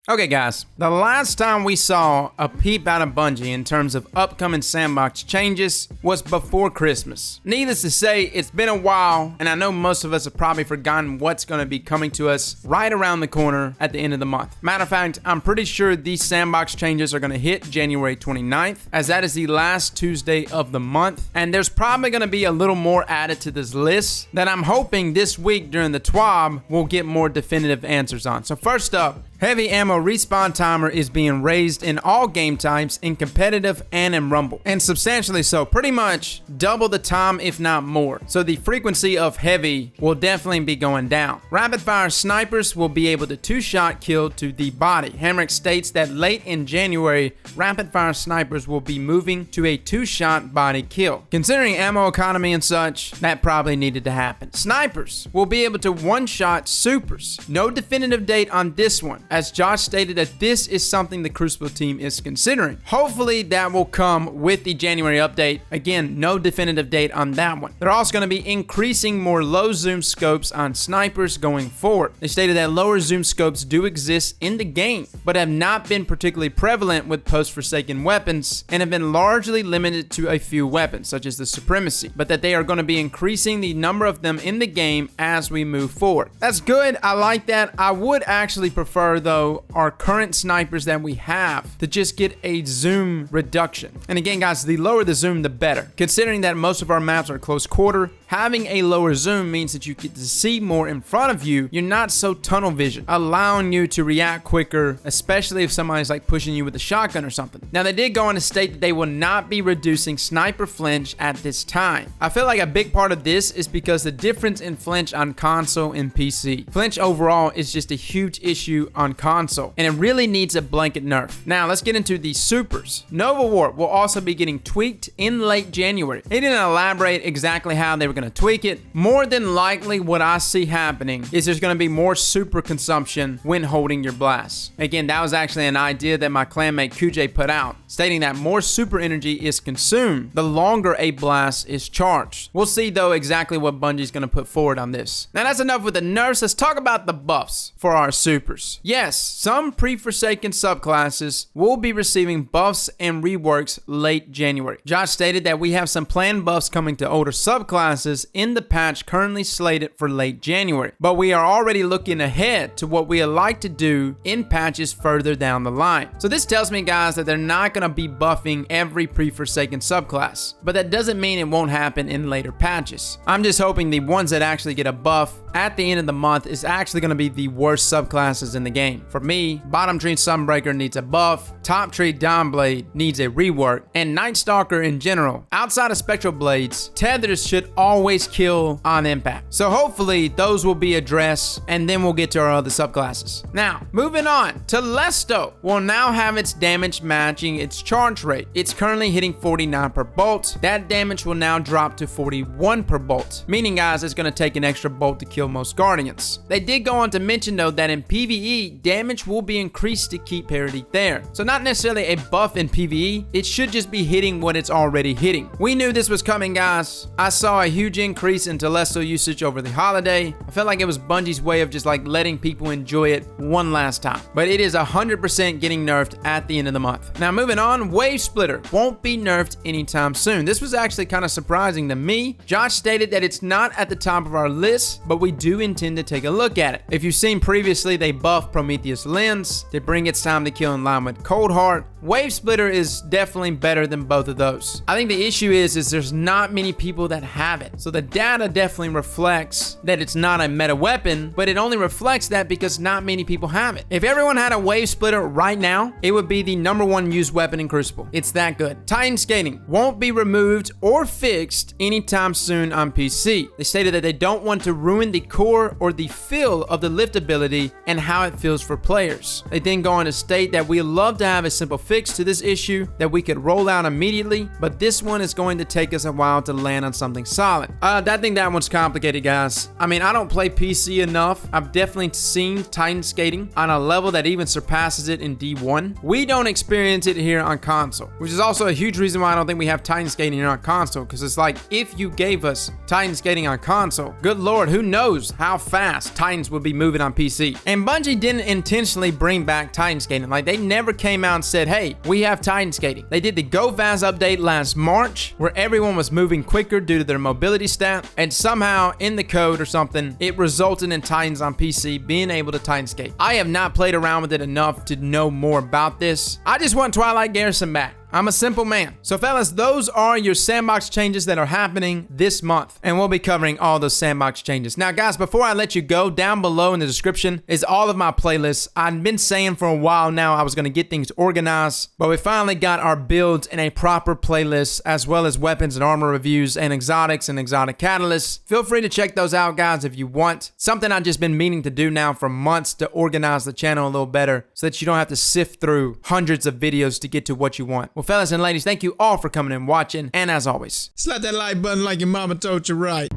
Okay guys, the last time we saw a peep out of Bungie in terms of upcoming Sandbox changes was before Christmas. Needless to say, it's been a while, and I know most of us have probably forgotten what's going to be coming to us right around the corner at the end of the month. Matter of fact, I'm pretty sure these Sandbox changes are going to hit January 29th, as that is the last Tuesday of the month, and there's probably going to be a little more added to this list that I'm hoping this week during the TWAB we'll get more definitive answers on. So first up, heavy ammo respawn timer is being raised in all game types, in competitive and in rumble, and substantially so, pretty much double the time if not more. So the frequency of heavy will definitely be going down. Rapid fire snipers will be able to 2-shot kill to the body. Hammerick states that late in January, rapid fire snipers will be moving to a 2-shot body kill. Considering ammo economy and such, that probably needed to happen. Snipers will be able to 1-shot supers. No definitive date on this one, as Josh stated that this is something the Crucible team is considering. Hopefully that will come with the January update. Again, no definitive date on that one. They're also going to be increasing more low zoom scopes on snipers going forward. They stated that lower zoom scopes do exist in the game, but have not been particularly prevalent with post-Forsaken weapons and have been largely limited to a few weapons, such as the Supremacy, but that they are going to be increasing the number of them in the game as we move forward. That's good. I like that. I would actually prefer, though, our current snipers that we have to just get a zoom reduction. And again, guys, the lower the zoom, the better. Considering that most of our maps are close quarter, having a lower zoom means that you get to see more in front of you. You're not so tunnel vision, allowing you to react quicker, especially if somebody's like pushing you with a shotgun or something. Now, they did go on to state that they will not be reducing sniper flinch at this time. I feel like a big part of this is because the difference in flinch on console and PC. Flinch overall is just a huge issue on console, and it really needs a blanket nerf. Now, let's get into the supers. Nova Warp will also be getting tweaked in late January. They didn't elaborate exactly how they were going to tweak it. More than likely, what I see happening is there's going to be more super consumption when holding your blast. Again, that was actually an idea that my clanmate QJ put out, stating that more super energy is consumed the longer a blast is charged. We'll see, though, exactly what Bungie's going to put forward on this. Now, that's enough with the nerfs. Let's talk about the buffs for our supers. Yes, some pre-Forsaken subclasses will be receiving buffs and reworks late January. Josh stated that we have some planned buffs coming to older subclasses in the patch currently slated for late January, but we are already looking ahead to what we would like to do in patches further down the line. So this tells me, guys, that they're not going to be buffing every pre-Forsaken subclass, but that doesn't mean it won't happen in later patches. I'm just hoping the ones that actually get a buff at the end of the month is actually going to be the worst subclasses in the game. For me, Bottom Tree Sunbreaker needs a buff, Top Tree Dawnblade needs a rework, and Night Stalker in general. Outside of Spectral Blades, tethers should always kill on impact. So hopefully those will be addressed, and then we'll get to our other subclasses. Now, moving on, Telesto will now have its damage matching its charge rate. It's currently hitting 49 per bolt. That damage will now drop to 41 per bolt, meaning, guys, it's going to take an extra bolt to kill most Guardians. They did go on to mention, though, that in PvE, damage will be increased to keep parity there. So not necessarily a buff in PvE, it should just be hitting what it's already hitting. We knew this was coming, guys. I saw a huge increase in Telesto usage over the holiday. I felt like it was Bungie's way of just like letting people enjoy it one last time. But it is 100% getting nerfed at the end of the month. Now, moving on, Wave Splitter won't be nerfed anytime soon. This was actually kind of surprising to me. Josh stated that it's not at the top of our list, but we do intend to take a look at it. If you've seen previously, they buffed Prometheus Lens to bring its time to kill in line with Cold Heart. Wave Splitter is definitely better than both of those. I think the issue is there's not many people that have it. So the data definitely reflects that it's not a meta weapon, but it only reflects that because not many people have it. If everyone had a Wave Splitter right now, it would be the #1 used weapon in Crucible. It's that good. Titan Skating won't be removed or fixed anytime soon on PC. They stated that they don't want to ruin the core or the feel of the lift ability and how it feels for players. They then go on to state that we love to have a simple fix to this issue that we could roll out immediately, but this one is going to take us a while to land on something solid. I think that one's complicated, guys. I mean, I don't play PC enough. I've definitely seen Titan skating on a level that even surpasses it in D1. We don't experience it here on console, which is also a huge reason why I don't think we have Titan skating here on console, because it's like, if you gave us Titan skating on console, good lord, who knows how fast Titans would be moving on PC. And Bungie didn't intentionally bring back Titan skating. Like, they never came out and said, hey, we have Titan skating. They did the Go Fast update last March, where everyone was moving quicker due to their mobility stat, and somehow in the code or something, it resulted in Titans on PC being able to Titan skate. I have not played around with it enough to know more about this. I just want Twilight Garrison back. I'm a simple man. So fellas, those are your sandbox changes that are happening this month, and we'll be covering all those sandbox changes. Now guys, before I let you go, down below in the description is all of my playlists. I've been saying for a while now I was going to get things organized, but we finally got our builds in a proper playlist, as well as weapons and armor reviews and exotics and exotic catalysts. Feel free to check those out, guys, if you want. Something I've just been meaning to do now for months, to organize the channel a little better so that you don't have to sift through hundreds of videos to get to what you want. Well, fellas and ladies, thank you all for coming and watching, and as always, slap that like button like your mama told you right.